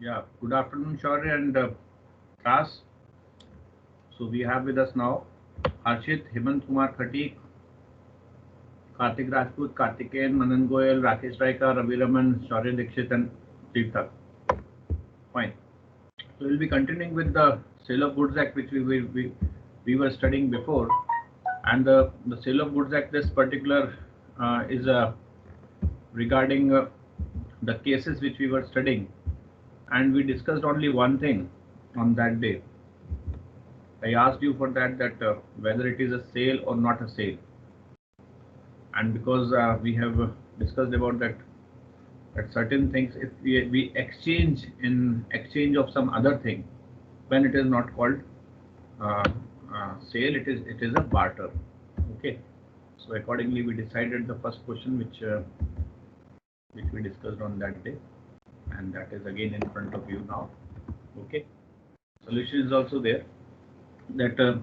Yeah, good afternoon, Shaurya and Kas. So we have with us now Harshit, Hemant Kumar Khatik, Kartik Rajput, Kartikeyan, Manan Goyal, Rakesh Raika, Ravi Raman, Shaurya Dixit, and Tirthak. Fine. So we'll be continuing with the Sale of Goods Act, which we were studying before, and the Sale of Goods Act. This particular is regarding the cases which we were studying, and we discussed only one thing on that day. I asked you for that whether it is a sale or not a sale, and because we have discussed about that certain things, if we exchange in exchange of some other thing, when it is not called uh, sale, it is a barter. Okay, so accordingly we decided the first question which we discussed on that day, and that is again in front of you now. Okay, solution is also there, that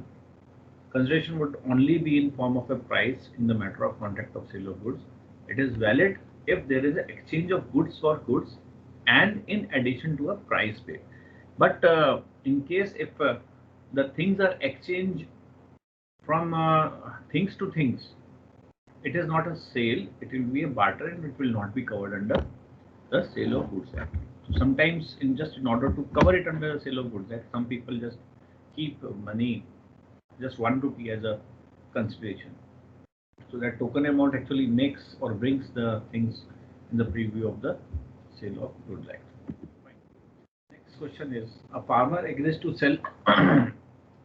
consideration would only be in form of a price in the matter of contract of sale of goods. It is valid if there is an exchange of goods for goods and in addition to a price paid. But in case if the things are exchanged from things to things, it is not a sale, it will be a barter and it will not be covered under the Sale of Goods Act. So sometimes in order to cover it under the Sale of Goods Act, some people just keep money, just 1 rupee as a consideration. So that token amount actually makes or brings the things in the preview of the Sale of Goods Act. Fine. Next question is, a farmer agrees to sell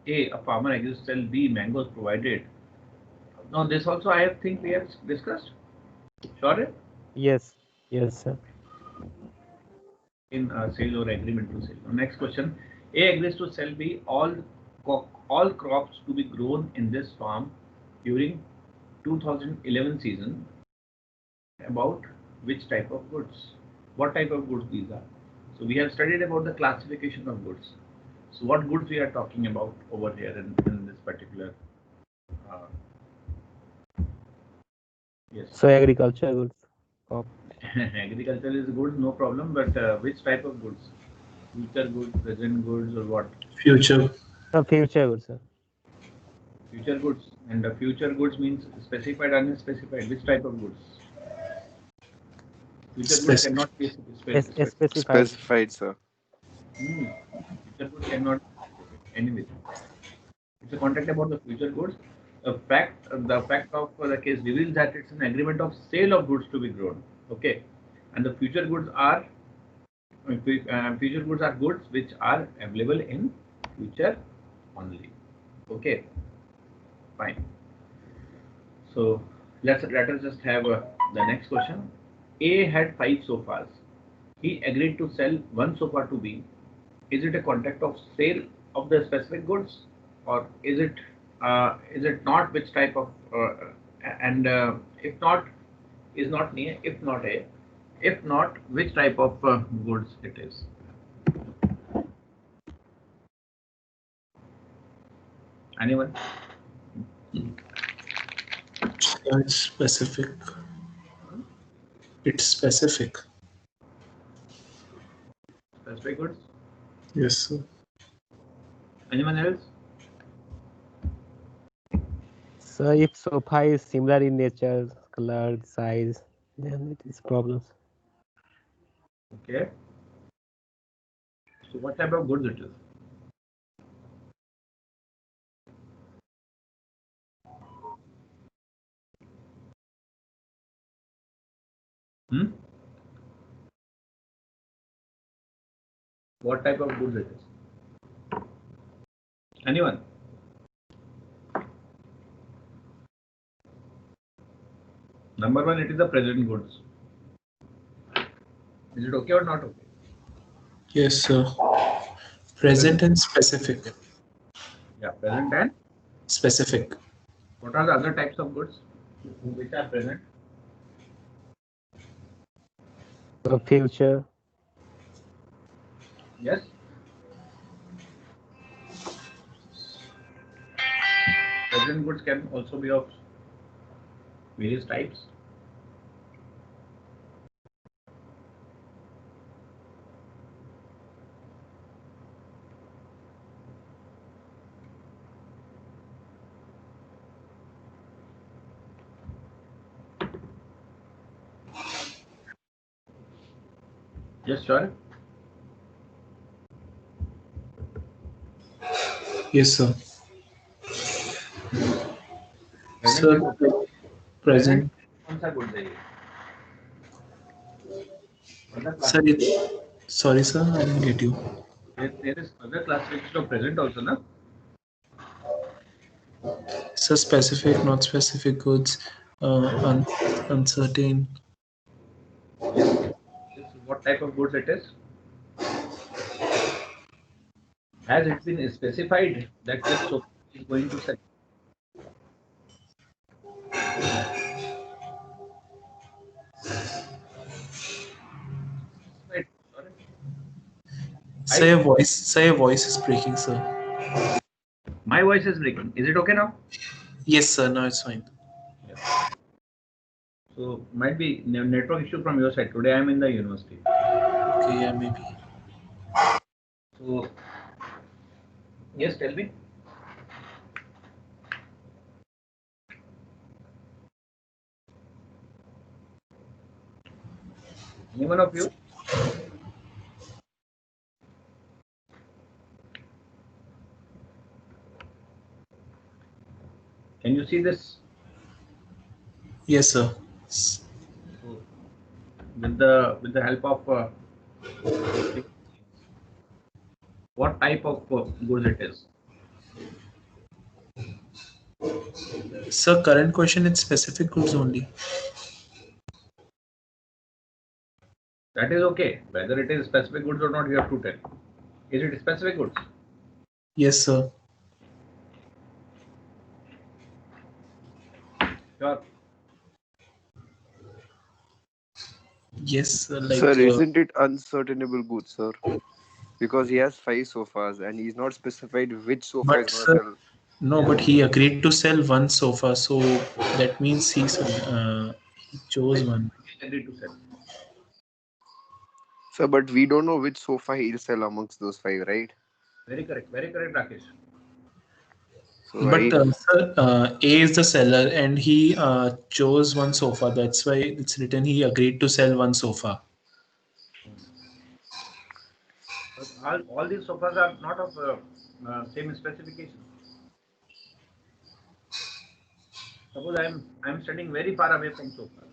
A farmer agrees to sell B mangoes provided. Now this also I think we have discussed. Sure. Yes, yes, sir. In sale or agreement to sell. Next question. A agrees to sell B all crops to be grown in this farm during 2011 season. About which type of goods? What type of goods these are? So we have studied about the classification of goods. So what goods we are talking about over here in this particular? Uh, yes. So agriculture goods. Oh, Agriculture is goods, no problem. But which type of goods? Future goods, present goods, or what? Future. future goods, sir. Future goods. And the future goods means specified, unspecified. Which type of goods? Future goods Specific. cannot be specified. Specified. Specified, sir. Future goods cannot be specified. Anyway, it's a contract about the future goods. The fact of the case reveals that it's an agreement of sale of goods to be grown. Okay, and the future goods are future goods are goods which are available in future only. Okay, fine. So let us just have the next question. A had 5 sofas. He agreed to sell one sofa to B. Is it a contract of sale of the specific goods, or is it not? Which type of and if not, is not near. If not A, if not, which type of goods it is? Anyone? It's specific. It's specific. Specific goods? Yes, sir. Anyone else? So if sofa is similar in nature, color, size, then it is problems. Okay. So what type of goods it is? Hmm? What type of goods it is? Anyone? Number one, it is the present goods. Is it okay or not okay? Yes, sir. Present and specific. Yeah, present and Specific. what are the other types of goods which are present? So future. Yes. Present goods can also be of various types. Yes, sure. Yes, sir. Present Sir, क्या good? present. कौन सा good है ये? Other Sir, class. sorry, sir, I didn't get you. There is other classification of present also, na? Sir, specific, not specific goods, uncertain. Yes. What type of goods it is? Has it been specified that which sofa is going to sell? Right. Sorry. Sir, your voice is breaking, sir. My voice is breaking. Is it okay now? Yes, sir, now it's fine. Yeah. So might be network issue from your side. Today I am in the university. Okay, yeah, maybe. So yes, tell me. Anyone of you? Can you see this? Yes, sir. So with the help of what type of goods it is? Sir, current question is specific goods only. That is okay. Whether it is specific goods or not, you have to tell. Is it specific goods? Yes, sir. Sure. Yes, sir, like. Sir, isn't it uncertainable goods, sir? Because he has 5 sofas and he's not specified which sofa But is going to sir, sell. no, but he agreed to sell one sofa, so that means he chose one. I agree to sell. Sir, but we don't know which sofa he'll sell amongst those 5, right? Very correct, Rakesh. So But sir, A is the seller, and he chose one sofa. That's why it's written he agreed to sell one sofa. But all these sofas are not of same specification. Suppose I'm standing very far away from sofa,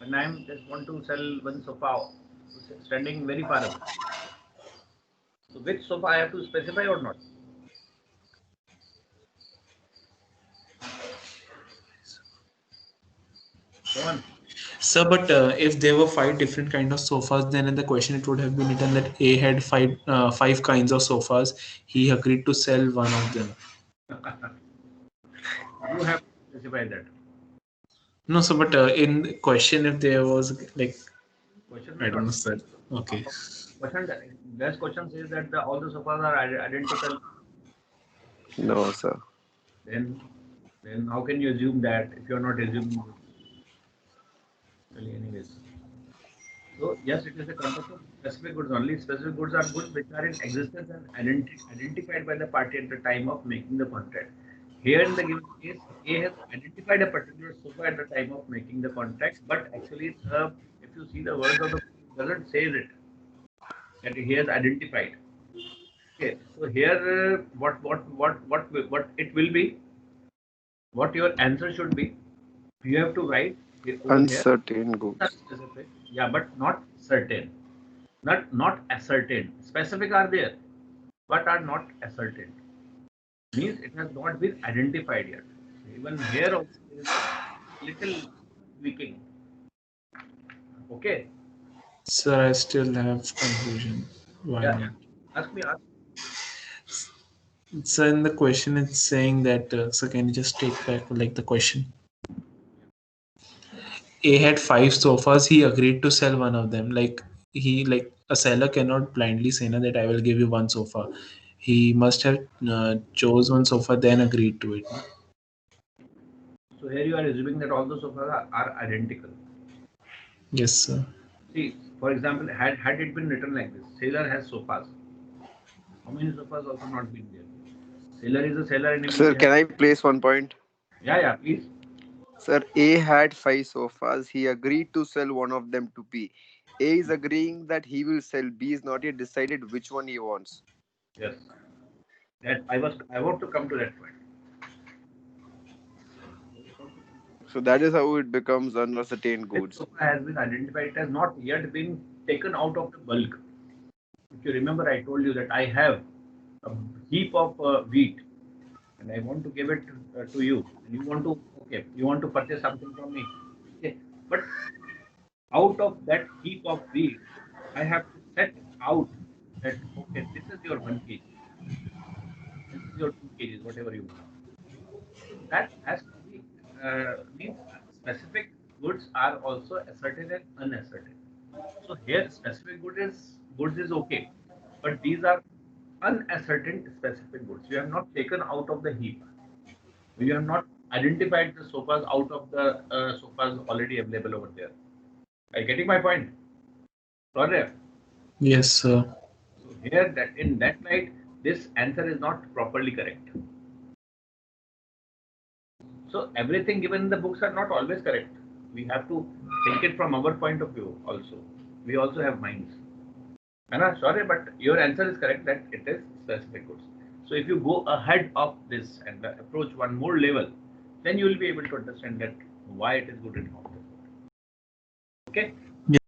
and I'm just want to sell one sofa standing very far away. So which sofa I have to specify or not? Go on. Sir, but if there were 5 different kind of sofas, then in the question it would have been written that A had five kinds of sofas. He agreed to sell one of them. You have to specify that. No, sir, but in the question, if there was like, Question I may don't know, not. sir. Okay. Best question says that all the sofas are identical. no, sir. Then how can you assume that if you are not assuming this? Well, anyways. So yes, it is a concept of specific goods only. Specific goods are goods which are in existence and identified by the party at the time of making the contract. Here in the given case, A has identified a particular sofa at the time of making the contract, but actually, if you see the words of the it doesn't say it that he has identified. Okay, so here, what it will be, what your answer should be, you have to write over here. Uncertain goods. Specific, yeah, but not certain. Not ascertained. Specific are there, but are not ascertained. Means it has not been identified yet. Even here also there is a little tweaking. Okay. Sir, I still have confusion. Why Yeah. not? Ask me. Ask. So in the question, it's saying that. So can you just take back like the question? A had 5 sofas. He agreed to sell one of them. Like a seller cannot blindly say no, that I will give you one sofa. He must have chose one sofa then agreed to it. So here you are assuming that all the sofas are identical. Yes, sir. See, for example, had it been written like this, seller has sofas. How many sofas also not been there? Seller is a seller and he Sir, has. can I place one point? Yeah, please. Sir, A had 5 sofas. He agreed to sell one of them to B. A is agreeing that he will sell. B is not yet decided which one he wants. Yes. That I want to come to that point. So that is how it becomes unascertained This goods. sofa has been identified. It has not yet been taken out of the bulk. If you remember, I told you that I have a heap of wheat and I want to give it to you. And you want to purchase something from me. Okay. But out of that heap of wheat, I have to set out that, okay, this is your 1 kg, this is your 2 kgs, whatever you want. That has to be, means specific goods are also ascertained and unascertained. So here specific goods is okay, but these are unascertained specific goods. You have not taken out of the heap. You have not identified the sofas out of the sofas already available over there. Are you getting my point? Sorry. Yes, sir. So here that in that light, this answer is not properly correct. So everything given in the books are not always correct. We have to think it from our point of view also. We also have minds. Anna, sorry, but your answer is correct that it is specific goods. So if you go ahead of this and approach one more level, then you will be able to understand that why it is good in how. Okay? Yes,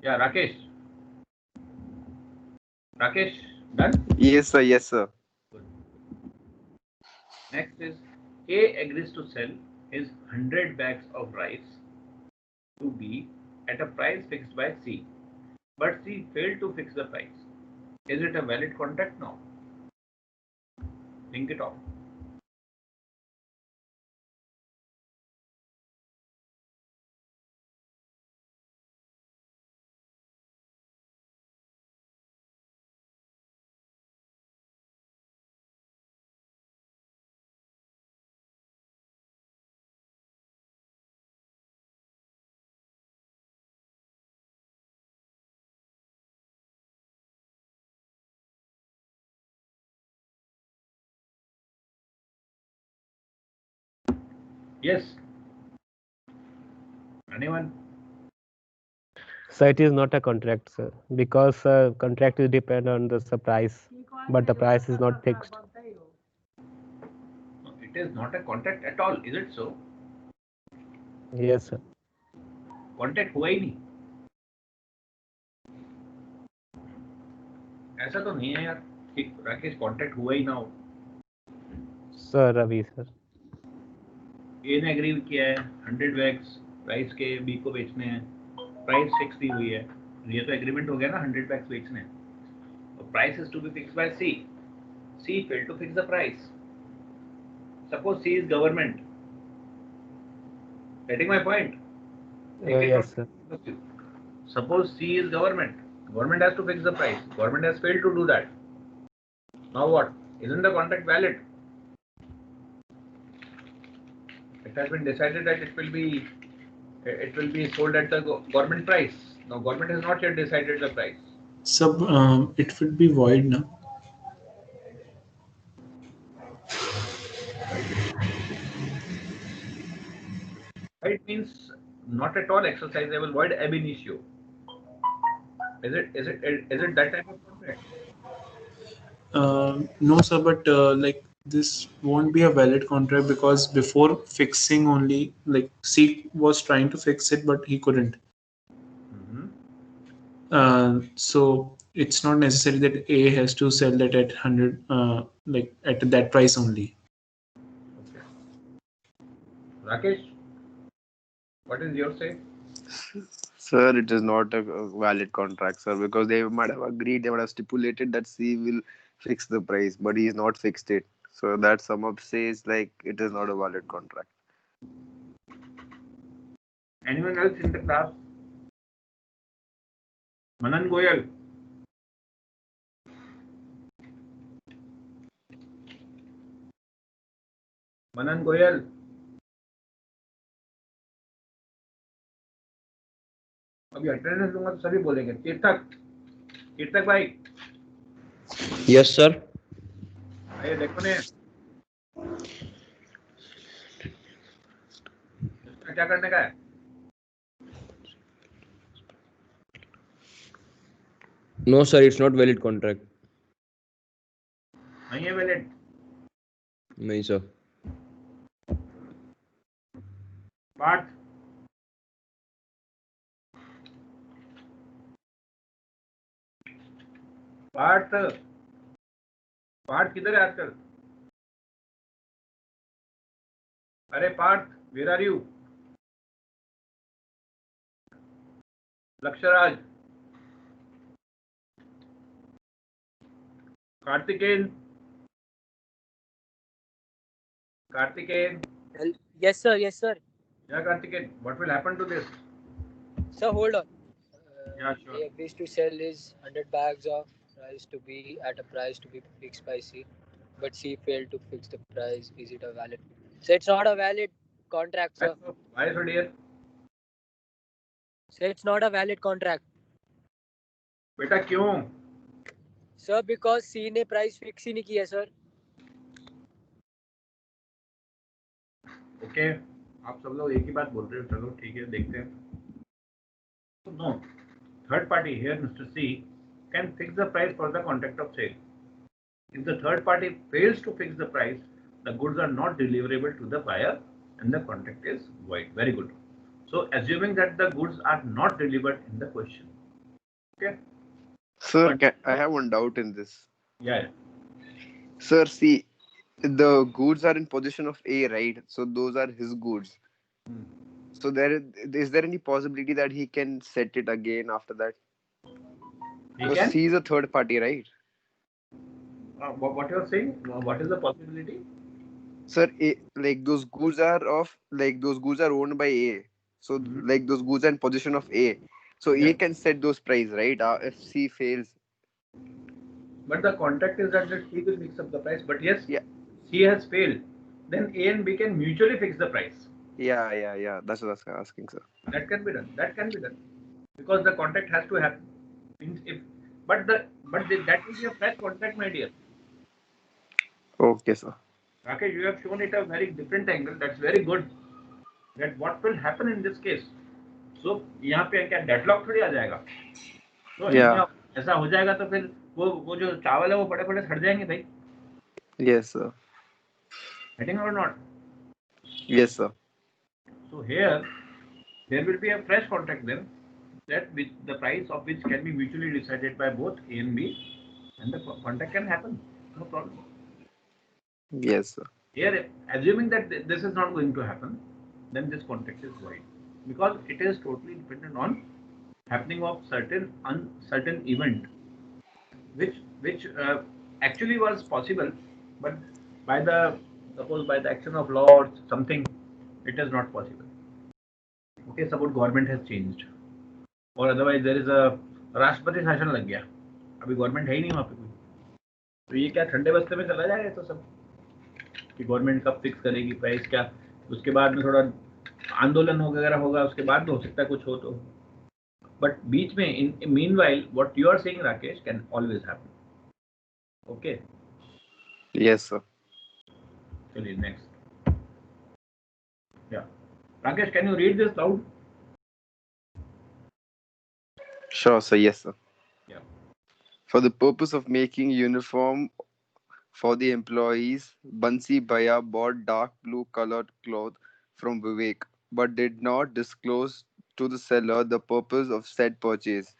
Yeah, Rakesh. Rakesh, done? Yes, sir. Yes, sir. Good. Next is A agrees to sell his 100 bags of rice to B at a price fixed by C, but C failed to fix the price. Is it a valid contract? No. Think it off. Yes. Anyone? So it is not a contract, sir, because contract is depend on the price, but the price is not fixed. No, it is not a contract at all. Is it so? Yes, sir. Contract हुआ ही नहीं. ऐसा तो नहीं है यार कि Rakesh contract हुआ ही ना हो. Sir, Ravi, sir. ए ने एग्री किया है 100 बैग्स राइस के बी को बेचने हैं, प्राइस फिक्स दी हुई है, ये तो एग्रीमेंट हो गया ना 100 बैग्स बेचने हैं. Price is to be fixed by C. C failed to fix the price. Suppose C is government. Getting my point? Yes, sir. Suppose C is government. Government has to fix the price. Government has failed to do that. Now what? Isn't the contract valid? It has been decided that it will be sold at the government price. Now government has not yet decided the price. sub. It would be void now. It means not at all exercisable, void ab initio. Is it that type of contract? No, sir, but like this won't be a valid contract because before fixing only, like C was trying to fix it, but he couldn't. So it's not necessary that A has to sell it at 100, like at that price only. Okay. Rakesh, what is your say? Sir, it is not a valid contract, sir, because they might have agreed, they might have stipulated that C will fix the price, but he's not fixed it. So that sum up says like it is not a valid contract. Anyone else in the class? Manan Goyal. Manan Goyal. अभी attendance लूंगा तो सभी बोलेंगे. तीर्थक भाई. Yes sir. आइए देखो ने. इसमें क्या करने का है? No, sir, it's not valid contract. नहीं है वैलिड। नहीं sir. पार्थ, पार्थ, पार्थ किधर है आजकल? अरे Parth, where are you? Lakshraj, Karthiken, Karthiken, Yes, sir. Yes, sir. yeah, Karthikeyan, what will happen to this? Sir, hold on. Yeah, sure. He agrees to sell his 100 bags of rice to be at a price to be fixed by C, but C failed to fix the price. Is it a valid? So it's not a valid contract, sir. Why so dear? So it's not a valid contract, बेटा क्यों? sir, because C ने price fix ही नहीं किया, sir. Okay, आप सब लोग एक ही बात बोल रहे हो, चलो ठीक है, देखते हैं। No, third party here, Mr. C, can fix the price for the contract of sale. If the third party fails to fix the price, the goods are not deliverable to the buyer and the contract is void. Very good. So assuming that the goods are not delivered in the question. Okay? Sir, I have one doubt in this. Yeah. Sir, see, the goods are in possession of A, right? So those are his goods. So is there any possibility that he can set it again after that? Because he is a third party, right? What you are saying? What is the possibility? Sir, like those goods are owned by A. So like those goods are in possession of A. So A can set those price, right? If C fails. But the contract is that C will fix up the price. But yes, C has failed. Then A and B can mutually fix the price. Yeah. That's what I was asking, sir. That can be done. Because the contract has to happen. But that will be a fresh contract, my dear. Okay, sir. Okay, you have shown it a very different angle. That's very good. That what will happen in this case? So यहाँ पे क्या deadlock थोड़ी आ जाएगा? तो ऐसा हो जाएगा तो फिर वो जो चावल है वो बड़े सड़ जाएंगे भाई. Yes, sir. Getting or not? Yes, sir. So here there will be a fresh contract then, that with the price of which can be mutually decided by both A and B, and the contract can happen. No problem. Yes, sir. Here, assuming that this is not going to happen, then this contract is void, because it is totally dependent on happening of certain uncertain event, which actually was possible, but by the action of law or something, it is not possible. Okay, suppose government has changed, or otherwise there is a राष्ट्रपति शासन लग गया, अभी government है ही नहीं वहाँ पे कोई, तो ये क्या ठंडे बस्ते में चला जाएगा तो सब कि गवर्नमेंट कब फिक्स करेगी प्राइस, क्या उसके बाद में थोड़ा आंदोलन वगैरह होगा, उसके बाद हो सकता है कुछ हो तो, बट बीच में in meanwhile what you are saying Rakesh can always happen. Okay, yes sir. चलिए next. Yeah Rakesh, can you read this loud? Sure, sir. Yes, sir. Yeah. For the purpose of making uniform for the employees, Bansi Bhaiya bought dark blue colored cloth from Vivek, but did not disclose to the seller the purpose of said purchase.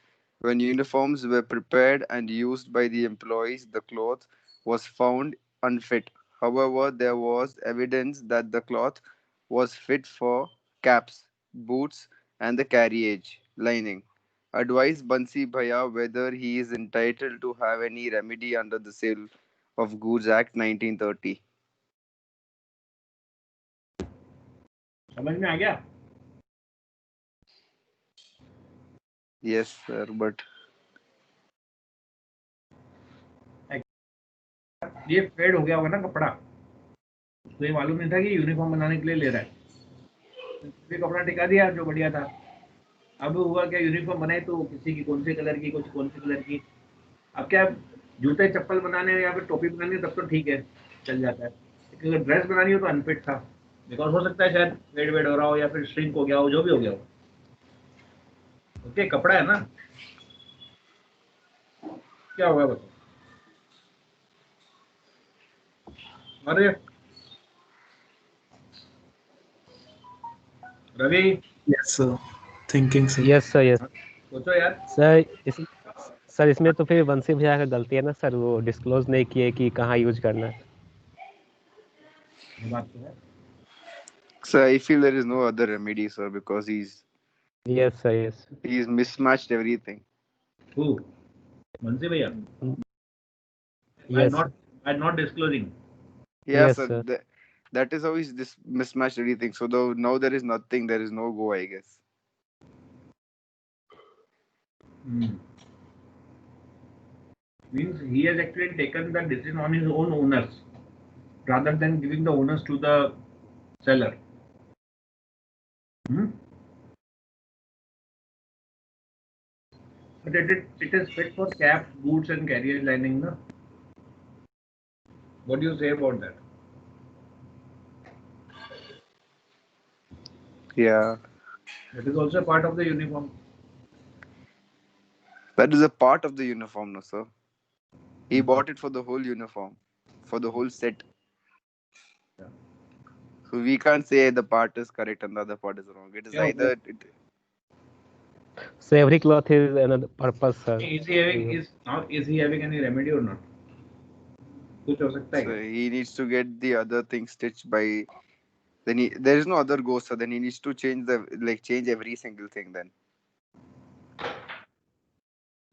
When uniforms were prepared and used by the employees, the cloth was found unfit. However, there was evidence that the cloth was fit for caps, boots, and the carriage lining. Advise Bansi Bhaiya whether he is entitled to have any remedy under the Sale of Goods Act 1930. समझ में आ गया? Yes, sir, but ये fade हो गया होगा ना कपड़ा, तो ये मालूम नहीं था कि यूनिफॉर्म बनाने के लिए ले रहा है, तो कपड़ा टिका दिया जो बढ़िया था. अब हुआ क्या, यूनिफॉर्म बनाई तो किसी की कौन से कलर की, कुछ कौन से कलर की. अब क्या जूते चप्पल बनाने या फिर टोपी बनानी है तब तो ठीक है, चल जाता है, लेकिन अगर ड्रेस बनानी हो तो अनफिट था, बिकॉज हो सकता है शायद वेट हो रहा हो या फिर श्रिंक हो गया हो, जो भी हो गया हो. ओके, कपड़ा है ना, क्या होगा बताओ. अरे Ravi, Yes, sir. Thinking, sir. Yes sir, yes सोचो यार. सर. सर इसमें तो फिर बंसी भैया का गलती है ना सर, वो डिस्क्लोज नहीं किए कि कहाँ यूज करना है. ये बात तो है. So I feel there is no other remedy, sir, because yes sir, yes. he's mismatched everything. Who? बंसी भैया. Yes I'm not disclosing. Yeah, yes sir. Sir. That is how he's this mismatched everything. So though now there is nothing, there is no go, I guess. Means he has actually taken the decision on his own owners rather than giving the owners to the seller. But it is fit for caps, boots, and carrier lining. No? What do you say about that? Yeah, That is also a part of the uniform. that is a part of the uniform, no, sir. He bought it for the whole uniform, for the whole set. Yeah. So we can't say the part is correct and the other part is wrong. It is Yeah, either. So every cloth is another purpose, sir. Is he having any remedy or not? कुछ हो सकता है So क्या? he needs to get the other thing stitched by. Then there is no other go, so then he needs to change every single thing. Then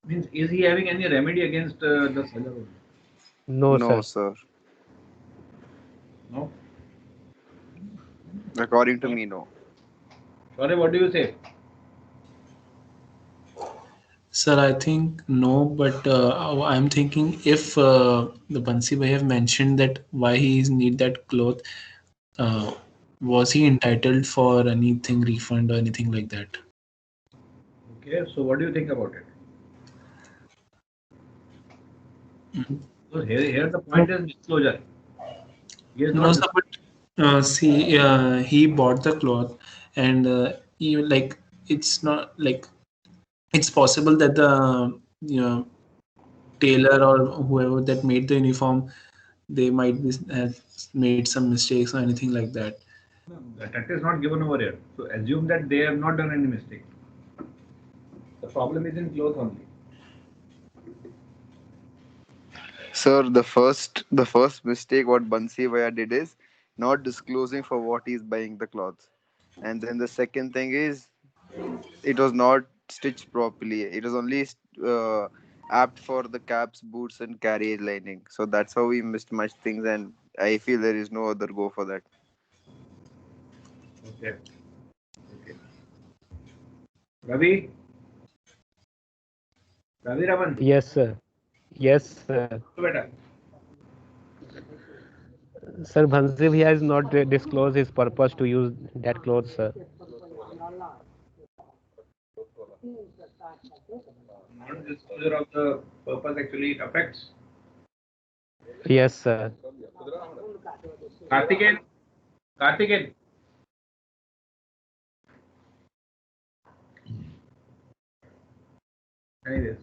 Means is he having any remedy against the seller? Or No, no, sir. sir. no. According to me, no. Sorry, what do you say? Sir, I think no, but I'm thinking if the Bansi Bhai have mentioned that why he need that cloth, uh, was he entitled for anything refund or anything like that? Okay, so what do you think about it? So here the point is disclosure. He is No, not. sir, but see, he bought the cloth, and like it's not like it's possible that the tailor or whoever that made the uniform, they might have made some mistakes or anything like that. That is not given over here. So assume that they have not done any mistake. The problem is in cloth only. Sir, the first mistake what Bansi Bhaiya did is not disclosing for what he's buying the clothes. And then the second thing is it was not stitched properly. It was only apt for the caps, boots, and carriage lining. So that's how we mismatched things, and I feel there is no other go for that. Okay. Okay. Ravi. Ravi Raman. Yes, sir. Yes, sir. Beta. Sir, Bhansi Bhaiya is not disclose his purpose to use that clothes, sir. Non-disclosure of the purpose actually it affects. Yes, sir. Karthikeyan. Karthikeyan. Anyways.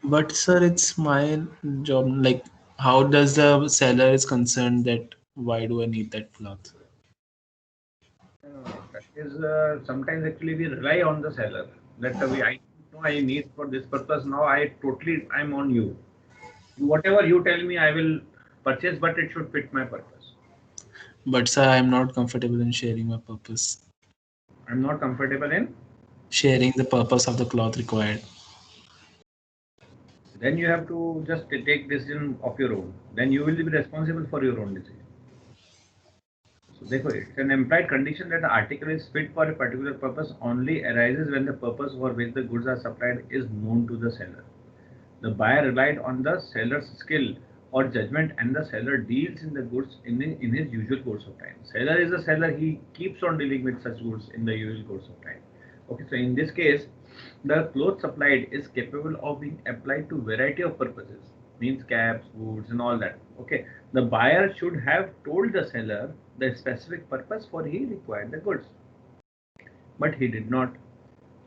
But sir, it's my job. Like, how does the seller is concerned that why do I need that cloth? That is sometimes actually we rely on the seller. That I know I need for this purpose. Now I'm on you. Whatever you tell me, I will purchase, but it should fit my purpose. But sir, I'm not comfortable in sharing my purpose. I'm not comfortable in. Sharing the purpose of the cloth required. Then you have to just take decision of your own. Then you will be responsible for your own decision. So therefore, it's an implied condition that the article is fit for a particular purpose only arises when the purpose for which the goods are supplied is known to the seller. The buyer relied on the seller's skill or judgment, and the seller deals in the goods in his usual course of time. Seller is a seller; he keeps on dealing with such goods in the usual course of time. Okay, so in this case, the cloth supplied is capable of being applied to variety of purposes, means caps, boots, and all that. Okay, the buyer should have told the seller the specific purpose for he required the goods. But he did not.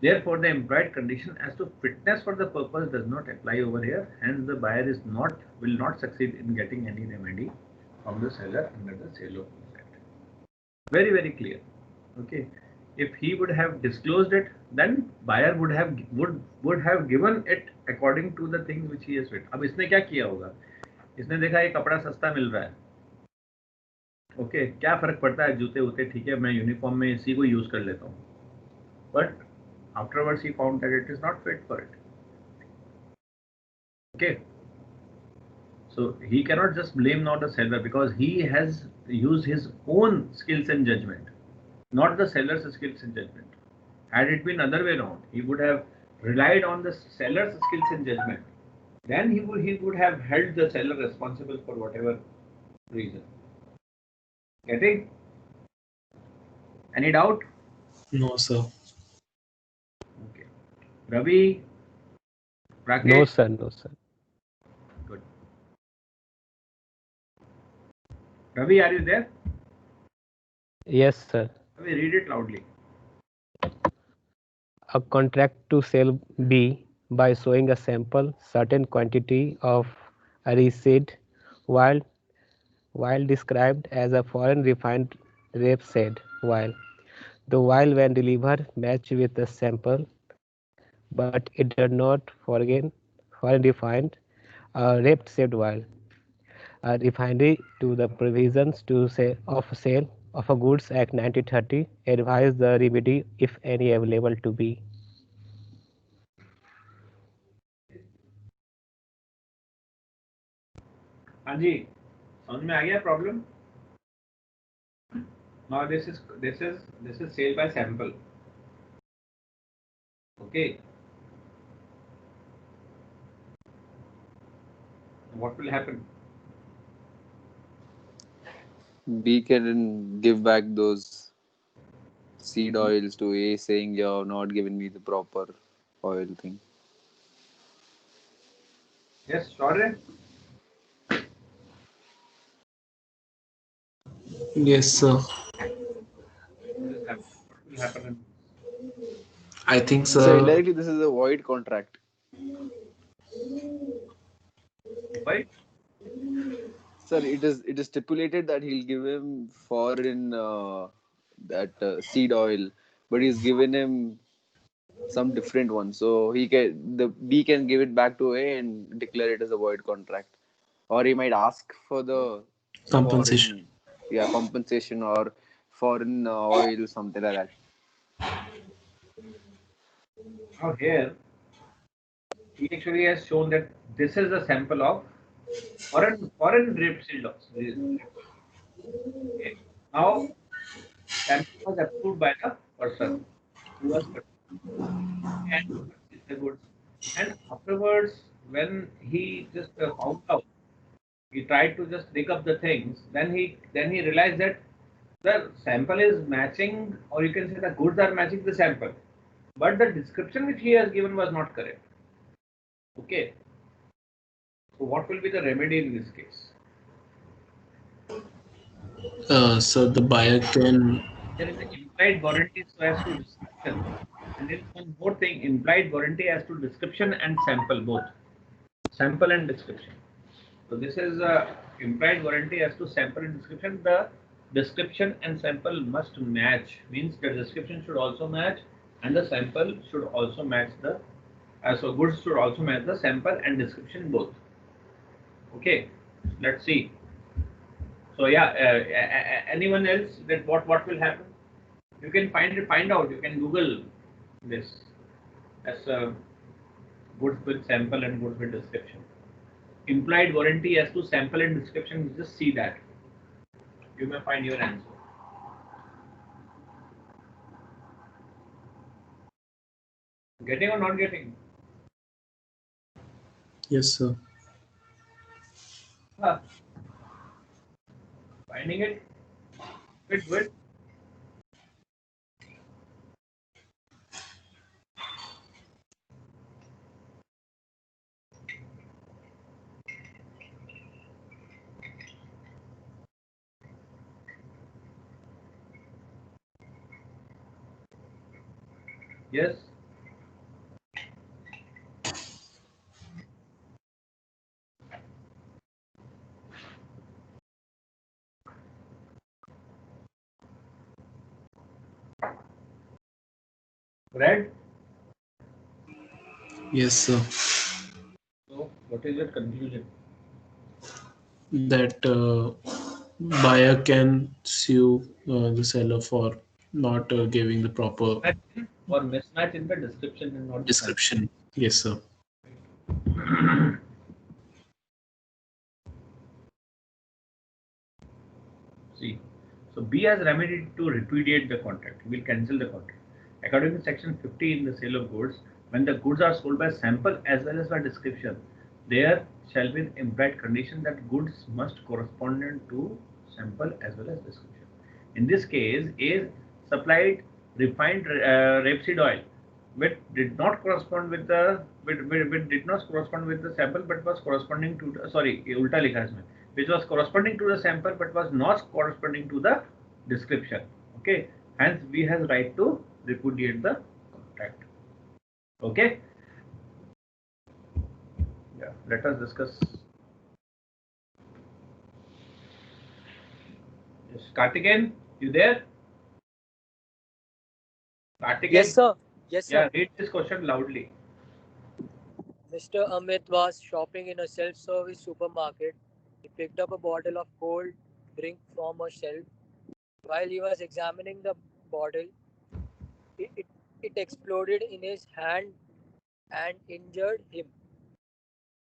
Therefore, the implied condition as to fitness for the purpose does not apply over here. Hence, the buyer will not succeed in getting any remedy from the seller under the Sale of Goods Act. Very, very clear. Okay. If he would have disclosed it, then buyer would have given it according to the things which he has written. अब इसने क्या किया होगा? इसने देखा ये कपड़ा सस्ता मिल रहा है. ओके, क्या फर्क पड़ता है, जूते वूते ठीक है, मैं यूनिफॉर्म में इसी को यूज कर लेता हूँ. But afterwards he found that it is not fit for it. Okay. So he cannot just blame now the seller because he has used his own skills and judgment, not the seller's skills and judgment. Had it been other way around, he would have relied on the seller's skills and judgment. Then he would have held the seller responsible for whatever reason. Getting? Any doubt? No, sir. Okay. Ravi? Rakesh? No, sir. No, sir. Good. Ravi, are you there? Yes, sir. Ravi, read it loudly. A contract to sell B by showing a sample certain quantity of a reseed while described as a foreign refined rapeseed while the while when delivered match with the sample, but it did not foreign refined rapeseed while a refinery to the provisions to say of sale of a goods act 1930 advise the remedy if any available to be. हाँ जी, समझ में आ गया problem? Now this is sale by sample. Okay. What will happen? B can give back those seed oils to A, saying you have not given me the proper oil thing. Yes, Shaurya? Yes, sir. What will happen? I think, So sir. indirectly, this is a void contract. Why? Sir, it is stipulated that he'll give him foreign seed oil, but he's given him some different one. So the B can give it back to A and declare it as a void contract, or he might ask for the Compensation. compensation or foreign oil, something like that. Now here, he actually has shown that this is a sample of foreign rapeseed oil. Okay. Now, sample was approved by the person who was and purchased the goods. And afterwards, when he just found out, he tried to just dig up the things. Then he realized that the sample is matching, or you can say the goods are matching the sample, but the description which he has given was not correct. Okay. So what will be the remedy in this case? So the buyer can. There is an implied warranty so as to description, and there is one more thing: implied warranty as to description and sample both. Sample and description. So this is a implied warranty as to sample and description. The description and sample must match. Means the description should also match, and the sample should also match the. So goods should also match the sample and description both. Okay, let's see. So yeah, anyone else that what will happen? You can find out. You can Google this as goods with sample and goods with description. Implied warranty as to sample and description. Just see that. You may find your answer. Getting or not getting? Yes, sir. Finding it? Good. Yes. Right? Yes, sir. So, what is your conclusion? That buyer can sue the seller for not giving the proper Or mismatch in the description and not the sample. description. Yes, sir. See, so B has remedy to repudiate the contract. He will cancel the contract. According to section 50 in the sale of goods, when the goods are sold by sample as well as by description, there shall be an implied condition that goods must correspond to sample as well as description. In this case, A supplied refined rapeseed oil, which did not correspond with the which did not correspond with the sample, but was corresponding to the, sorry, ulta likha hai isme, which was corresponding to the sample but was not corresponding to the description. Okay, hence we has right to repudiate the contract. Okay. Yeah, let us discuss. Yes, Karthikeyan, you there? Karthikeyan? Yes, sir. Yes, sir. Yeah, read this question loudly. Mr. Amit was shopping in a self-service supermarket. He picked up a bottle of cold drink from a shelf. While he was examining the bottle, it, it, it exploded in his hand and injured him.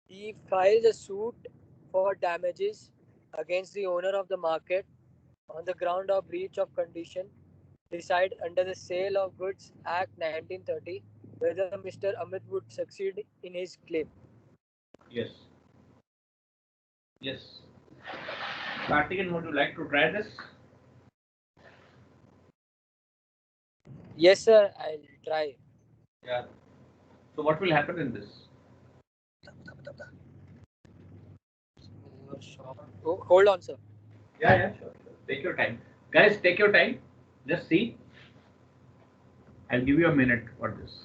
He filed a suit for damages against the owner of the market on the ground of breach of condition decide under the Sale of Goods Act 1930 whether Mr. Amit would succeed in his claim. Yes. Yes. Karthikeyan, would you like to try this? Yes, sir, I'll try. Yeah. So what will happen in this? Oh, hold on, sir. Yeah, sure. Take your time. Guys, take your time. Just see. I'll give you a minute for this.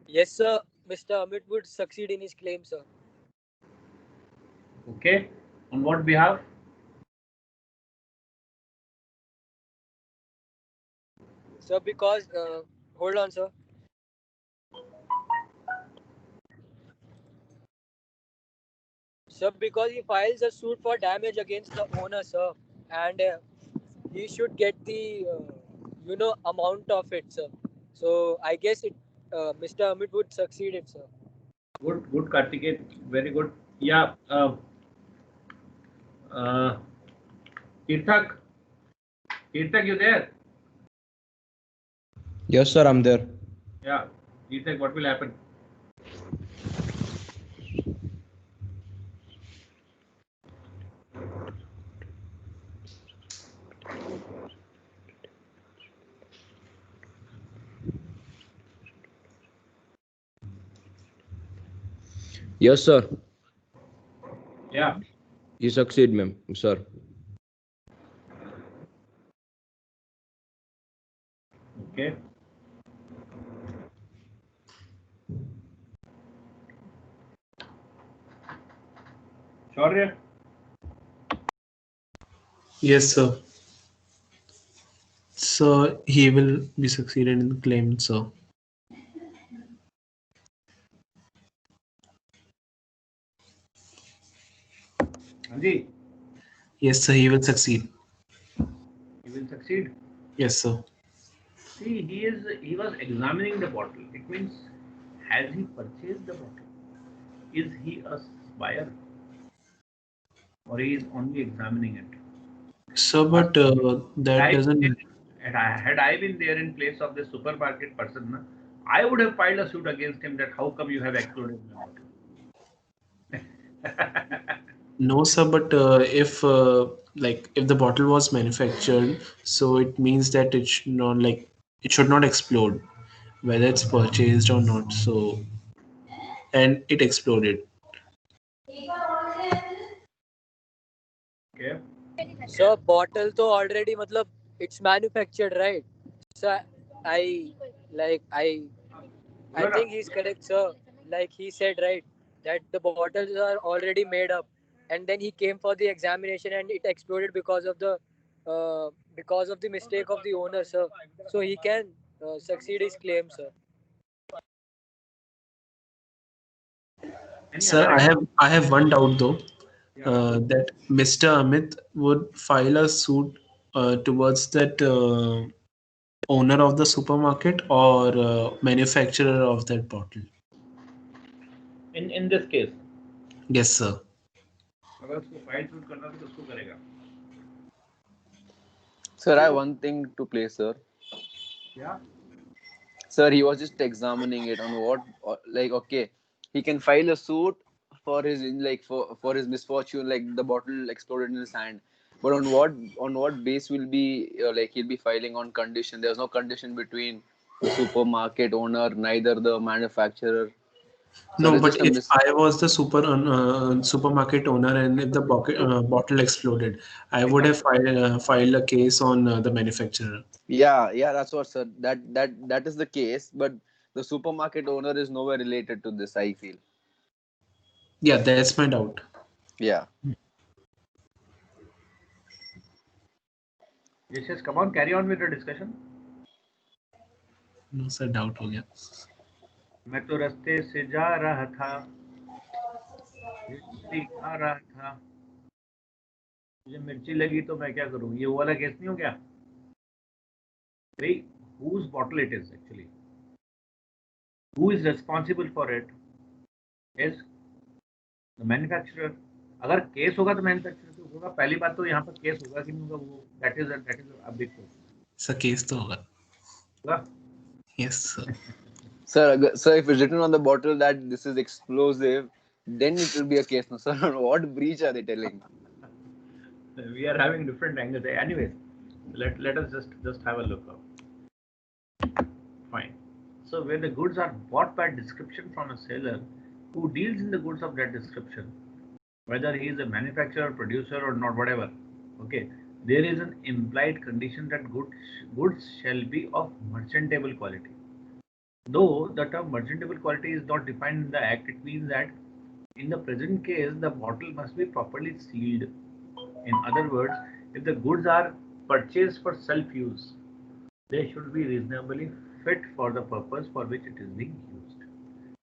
Yes, sir, Mr. Amit would succeed in his claim, sir. Okay. On what behalf? Sir, because, hold on, sir. Sir, because he files a suit for damage against the owner, sir, and he should get the, amount of it, sir. So I guess Mr. Amit would succeed it, sir. Good, Karthikeyan. Very good. Yeah. Uh, Tirthak. Tirthak, you there? Yes, sir, I'm there. Yeah. Tirthak, what will happen? Yes, sir. Yeah. You succeed, ma'am, sir. Okay. Shaurya. Yes, sir. So he will be succeeded in the claim, sir. Anji, Yes, sir. He will succeed. he will succeed. Yes, sir. See, he was examining the bottle. It means, has he purchased the bottle? Is he a buyer, or he is only examining it? So, but that doesn't. Had I been there in place of the supermarket person, na, I would have filed a suit against him that how come you have exploded my bottle? No, sir. But if like if the bottle was manufactured, so it means that it should not explode, whether it's purchased or not. So and it exploded. Okay. So bottle तो already मतलब it's manufactured, right? So I I think he's correct, sir. Like he said, right, that the bottles are already made up, and then he came for the examination and it exploded because of the mistake of the owner, sir. So he can succeed his claim, sir. Any Sir, other I have one doubt though, Yeah. that Mr. Amit would file a suit towards that owner of the supermarket or manufacturer of that bottle. in this case, Yes, sir. अगर उसको file shoot करना तो किसको करेगा? Sir, I have one thing to play, sir. Yeah. Sir, he was just examining it on what, like, okay, he can file a suit for his like for his misfortune, like the bottle exploded in his hand. But on what base will be like he'll be filing on condition? There's no condition between the supermarket owner, neither the manufacturer. So No, it's but just a if I was the supermarket owner and if the bottle exploded, I would have filed a case on the manufacturer. Yeah, that's what, sir. That is the case, but the supermarket owner is nowhere related to this, I feel. Yeah, that's my doubt. Yeah. Yes, come on, carry on with the discussion. No, sir, doubt हो गया. मैं तो रास्ते से जा रहा था, मिर्ची खा रहा था, मुझे मिर्ची लगी तो मैं क्या करूं? ये वो वाला केस नहीं हो गया? भाई, whose bottle it is actually? Who is responsible for it? Is the manufacturer. अगर केस होगा तो मैन्युफैक्चरर तो होगा. पहली बात तो यहाँ पर केस होगा कि नहीं होगा, वो that is a big question. Sir, case तो होगा. होगा. Yes, sir. Sir, if it's written on the bottle that this is explosive, then it will be a case. No, sir. What breach are they telling? We are having different angles. Anyways, let us just have a look up. Fine. So where the goods are bought by description from a seller who deals in the goods of that description, whether he is a manufacturer, producer, or not, whatever. Okay, there is an implied condition that goods shall be of merchantable quality. Though the term merchantable quality is not defined in the act, it means that in the present case, the bottle must be properly sealed. In other words, if the goods are purchased for self-use, they should be reasonably fit for the purpose for which it is being used.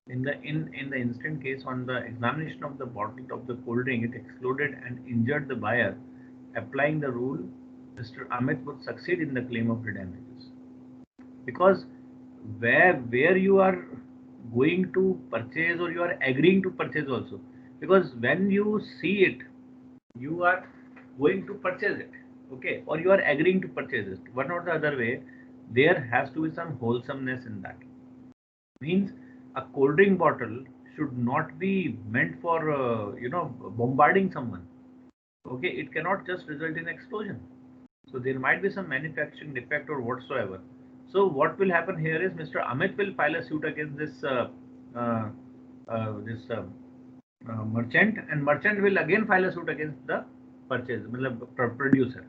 In the instant case, on the examination of the bottle of the cold drink, it exploded and injured the buyer. Applying the rule, Mr. Amit would succeed in the claim of the damages, because where you are going to purchase or you are agreeing to purchase also, because when you see it, you are going to purchase it, okay, or you are agreeing to purchase it, one or the other way. There has to be some wholesomeness in that. Means a cold drink bottle should not be meant for bombarding someone. Okay, it cannot just result in explosion. So there might be some manufacturing defect or whatsoever. So what will happen here is Mr. Amit will file a suit against uh, this merchant, and merchant will again file a suit against the producer.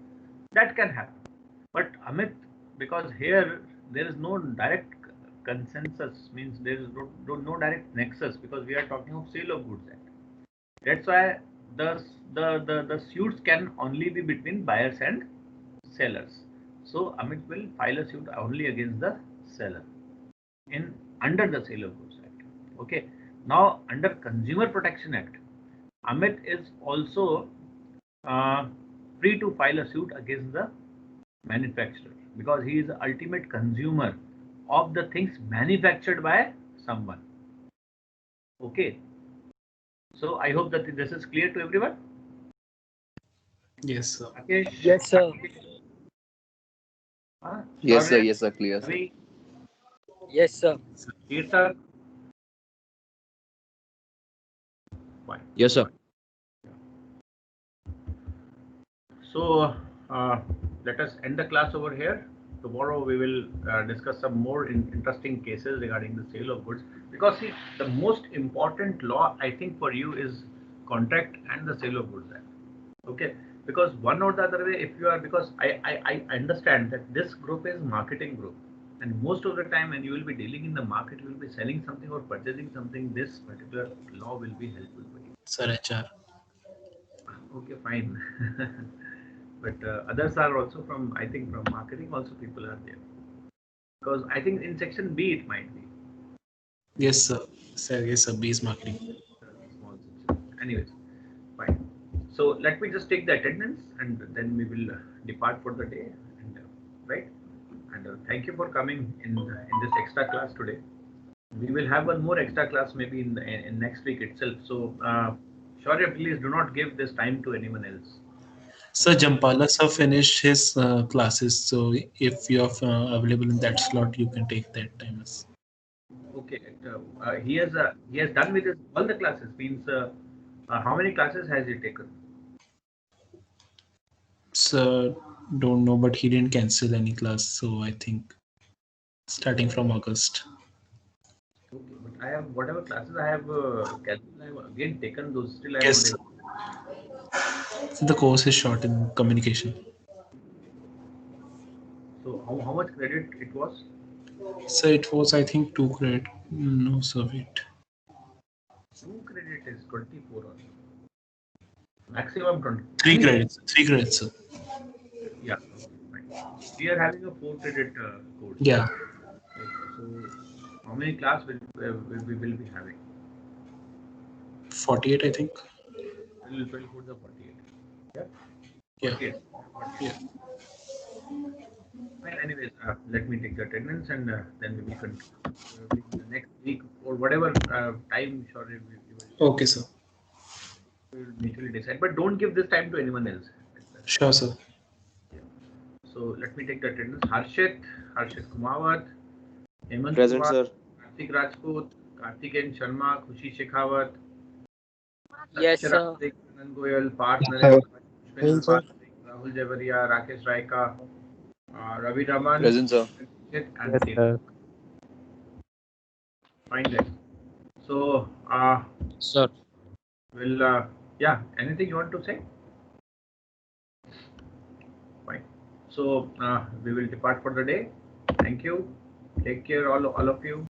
That can happen. But Amit, because here there is no direct consensus, means there is no direct nexus, because we are talking of sale of goods act. That's why the suits can only be between buyers and sellers. So Amit will file a suit only against the seller in under the Sale of Goods Act. Okay. Now under Consumer Protection Act, Amit is also uh, free to file a suit against the manufacturer, because he is the ultimate consumer of the things manufactured by someone. Okay. So I hope that this is clear to everyone. Yes, sir. Okay. Yes, sir. Yes, sir. Shaurya, Yes, sir. Clear, sir. Ravi, Yes, sir. Kirtan. Fine. Yes, sir. So let us end the class over here. Tomorrow we will discuss some more interesting cases regarding the sale of goods. Because see, the most important law I think for you is contract and the sale of goods act. Okay, because one or the other way, if you are, because I understand that this group is marketing group, and most of the time when you will be dealing in the market, you will be selling something or purchasing something. This particular law will be helpful for you. Sir, HR. Okay, fine. But others are also from, I think from marketing also people are there. Because I think in section B it might be Yes, sir. Sir, yes, sir. Base marketing. small section. Anyways, fine. So let me just take the attendance and then we will depart for the day. And, right? And thank you for coming in this extra class today. We will have one more extra class maybe in next week itself. So Shaurya, please do not give this time to anyone else. Sir, Jampala sir finished his classes, so if you are available in that slot, you can take that time. Okay, he has done with his, all the classes. Means how many classes has he taken? Sir, don't know, but he didn't cancel any class, so I think starting from August. Okay, but I have whatever classes I have cancelled, I have again taken those. Still, I am not Yes, sir. able. So the course is short in communication. So how much credit it was? So it was, I think, 2 credit. No, sir, wait. 2 credit is 24 also. Maximum 20. 3 credits. 3 credits, sir. Yeah. Okay, fine. We are having a 4 credit course. Yeah, Okay, so how many class we will be having? 48, I think. 12 for the 48. Yeah. Yeah, 48. 48. yeah. Fine. Anyways, let me take the attendance and then we will continue. In the next week or whatever time, sure, Okay, sir. we will mutually decide. But don't give this time to anyone else. Sure, sir. Yeah. So let me take the attendance. Harshit Kumawat, Hemant Present, Kumar, sir. Karthik Rajput, Karthikeyan Sharma, Khushi Shekhawat, Yes, Sakshar sir. Amrik, Anand Goyal, Parth Hi. Narendra, Pushpendra Pal Singh, Rahul Javaria, Rakesh Raika, Ravi Raman, Present, sir. and Yes, Dev. sir. Fine then. So, Sir. yeah, anything you want to say? Fine. So, we will depart for the day. Thank you. Take care, all of you.